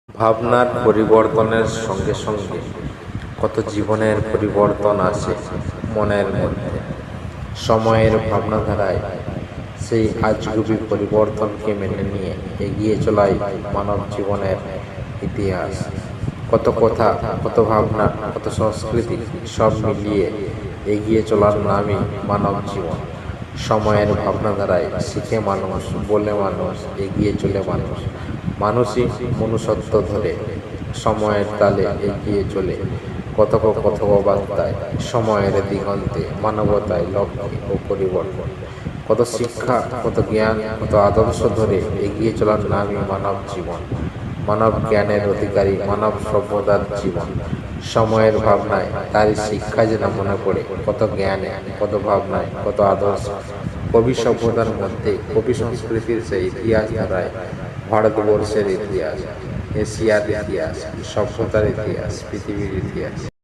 ভাবনার পরিবর্তনের সঙ্গে সঙ্গে কত জীবনের পরিবর্তন আসে মনের মধ্যে। সময়ের ভাবনাধারায় সেই আজগুবি পরিবর্তনকে মেনে নিয়ে এগিয়ে চলাই মানব জীবনের ইতিহাস। কত কথা, কত ভাবনা, কত সংস্কৃতি সব মিলিয়ে এগিয়ে চলার নামই মানব জীবন। সময়ের ভাবনাধারায় শিখে মানুষ, বলে মানুষ, এগিয়ে চলে মানুষ। মানুষই মনুষ্যত্ব ধরে সময়ের তালে এগিয়ে চলে কথোপকথবার্তায়, সময়ের দিগন্তে, মানবতায়, লক্ষ্যে ও পরিবর্তন। কত শিক্ষা, কত জ্ঞান, কত আদর্শ ধরে এগিয়ে চলার নামই মানব জীবন। মানব জ্ঞানের অধিকারী, মানব সভ্যতার জীবন। সময়ের ভাবনায় তারই শিক্ষা যেন মনে পড়ে, কত জ্ঞানে, কত ভাবনায়, কত আদর্শ। কবি সভ্যতার মধ্যে কবি সংস্কৃতির সেই ইতিহাস ধারায় ভারতবর্ষের ইতিহাস, এশিয়ার ইতিহাস, সভ্যতার ইতিহাস, পৃথিবীর ইতিহাস।